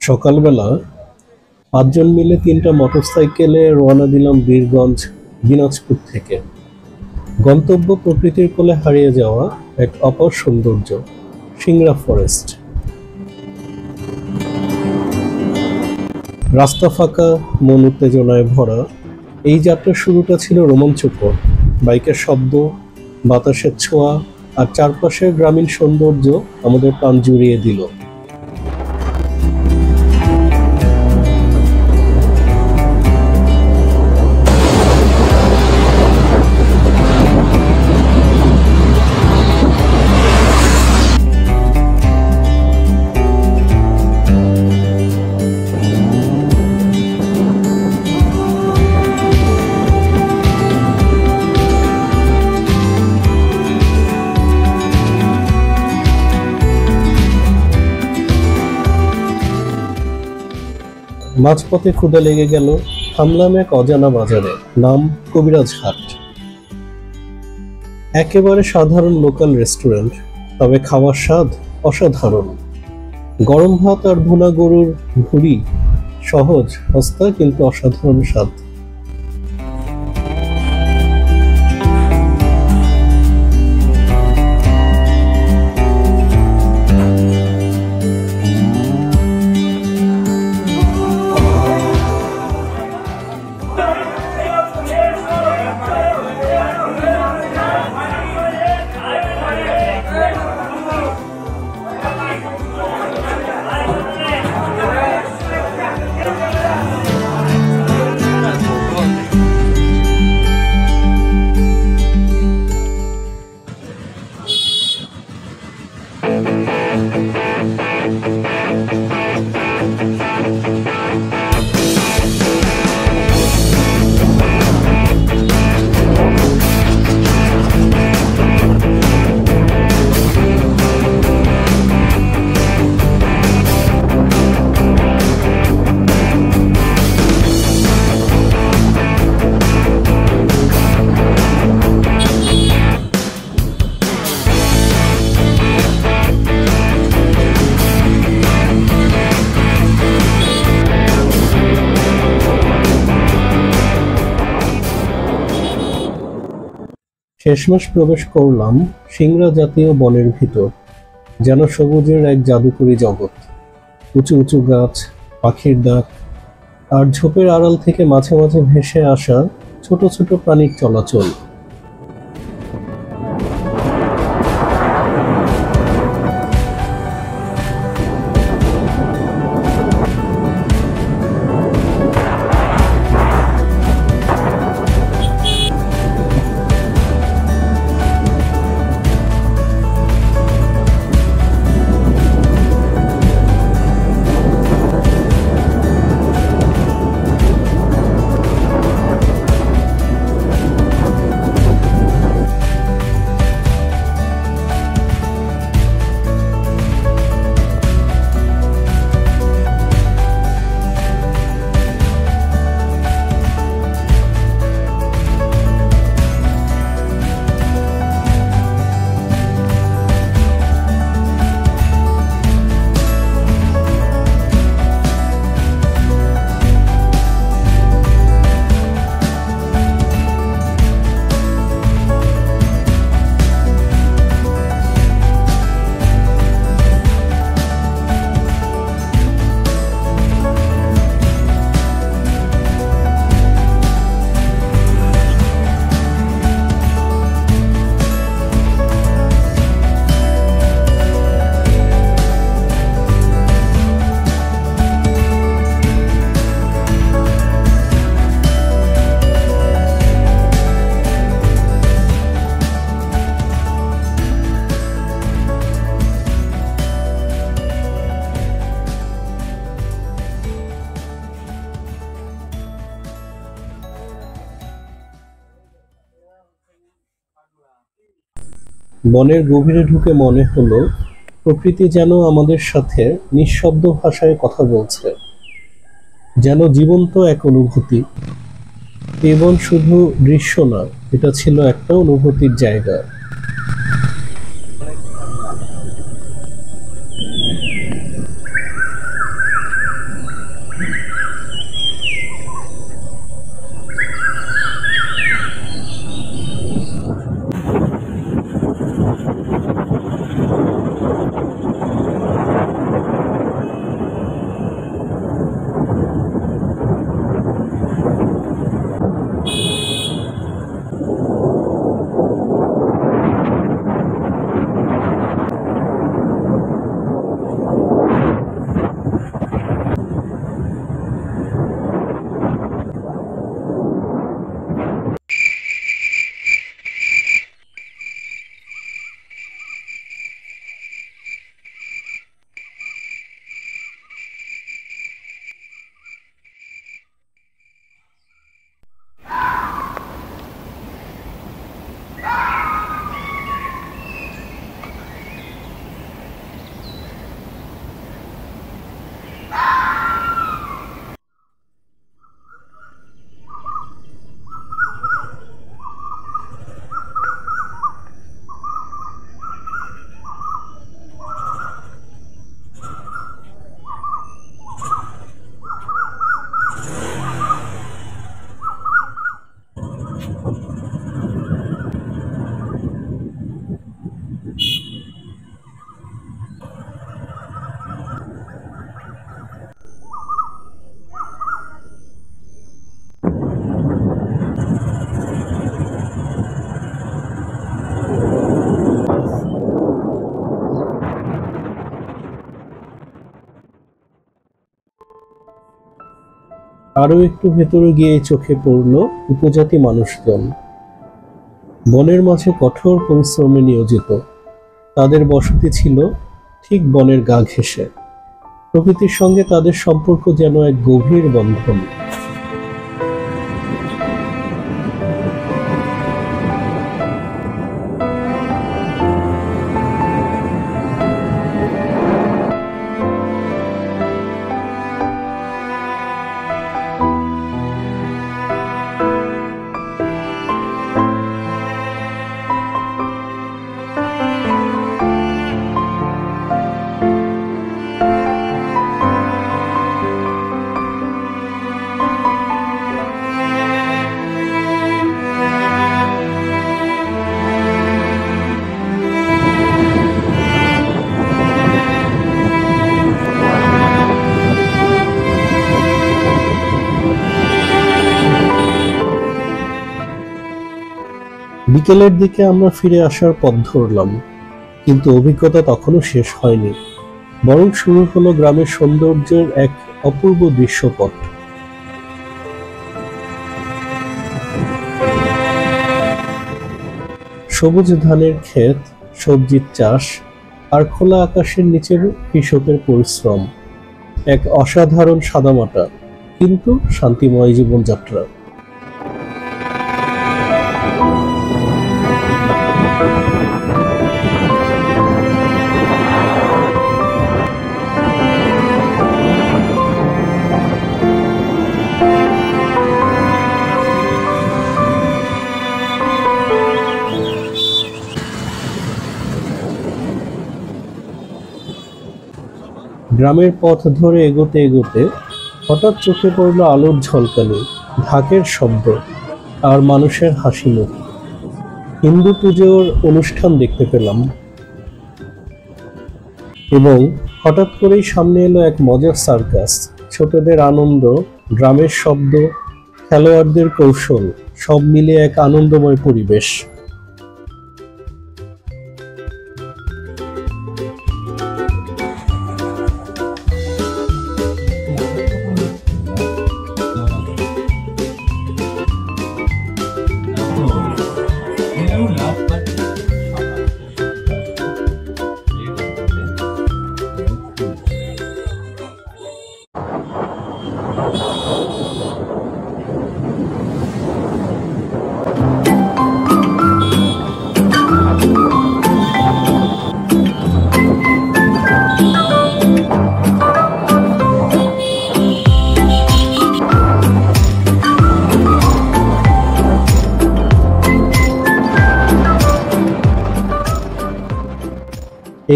সকালবেলা ৫ জন মিলে ৩টা মোটরসাইকেলে রওনা দিলাম বীরগঞ্জ, দিনাজপুর থেকে। গন্তব্য প্রকৃতির কোলে হারিয়ে যাওয়া এক অপার সৌন্দর্য, সিংড়া ফরেস্ট। রাস্তা ফাঁকা, মন উত্তেজনায় ভরা। এই যাত্রার শুরুটা ছিল রোমাঞ্চকর। বাইকের শব্দ, বাতাসের ছোঁয়া আর চারপাশের গ্রামীণ সৌন্দর্য আমাদের প্রাণ জুড়িয়ে দিল। মাঝপথে ক্ষুধা লেগে গেল, থামলাম এক অজানা বাজারে, নাম কবিরাজ হাট। একেবারে সাধারণ লোকাল রেস্টুরেন্ট, তবে খাওয়ার স্বাদ অসাধারণ। গরম ভাত আর ভুনা গরুর ভুড়ি, সহজ সস্তা কিন্তু অসাধারণ স্বাদ। শেষমেশ প্রবেশ করলাম সিংড়া জাতীয় বনের ভিতর, যেন সবুজের এক জাদুকরী জগৎ। উঁচু উঁচু গাছ, পাখির ডাক আর ঝোপের আড়াল থেকে মাঝে মাঝে ভেসে আসা ছোট ছোট প্রাণীর চলাচল। বনের গভীরে ঢুকে মনে হলো প্রকৃতি যেন আমাদের সাথে নিঃশব্দ ভাষায় কথা বলছে, যেন জীবন্ত এক অনুভূতি। এই বন শুধু দৃশ্য না, এটা ছিল একটা অনুভূতির জায়গা। আরো একটু ভেতরে গিয়ে চোখে পড়ল উপজাতি মানুষজন। বনের মাঝে কঠোর পরিশ্রমে নিয়োজিত। তাদের বসতি ছিল ঠিক বনের গা ঘেঁষে। প্রকৃতির সঙ্গে তাদের সম্পর্ক যেন এক গভীর বন্ধন। বিকেলের দিকে আমরা ফিরে আসার পথ ধরলাম, কিন্তু অভিজ্ঞতা তখনও শেষ হয়নি, বরং শুরু হলো গ্রামের সৌন্দর্যের এক অপূর্ব দৃশ্যপট। সবুজ ধানের ক্ষেত, সবজির চাষ আর খোলা আকাশের নিচের কৃষকের পরিশ্রম, এক অসাধারণ সাদামাটা কিন্তু শান্তিময় জীবনযাত্রা। গ্রামের পথ ধরে এগোতে এগোতে হঠাৎ চোখে পড়ল আলোর ঝলকানি, ঢাকের শব্দ আর মানুষের হাসি মুখ। হিন্দু পুজোর অনুষ্ঠান দেখতে পেলাম, এবং হঠাৎ করেই সামনে এলো এক মজার সার্কাস। ছোটদের আনন্দ, গ্রামের শব্দ, খেলোয়াড়দের কৌশল, সব মিলিয়ে এক আনন্দময় পরিবেশ।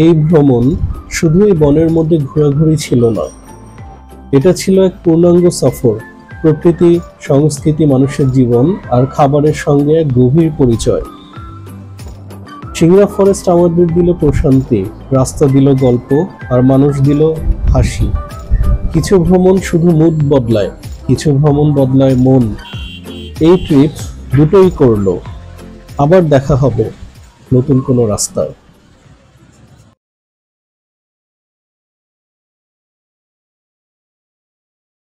এই ভ্রমণ শুধুই বনের মধ্যে ঘোরাঘুরি ছিল না, এটা ছিল এক পূর্ণাঙ্গ সফর। প্রকৃতি, সংস্কৃতি, মানুষের জীবন আর খাবারের সঙ্গে এক গভীর পরিচয়। সিংড়া ফরেস্ট আমাদের দিল প্রশান্তি, রাস্তা দিল গল্প, আর মানুষ দিল হাসি। কিছু ভ্রমণ শুধু মুড বদলায়, কিছু ভ্রমণ বদলায় মন। এই ট্রিপ দুটোই করলো। আবার দেখা হবে নতুন কোনো রাস্তায়।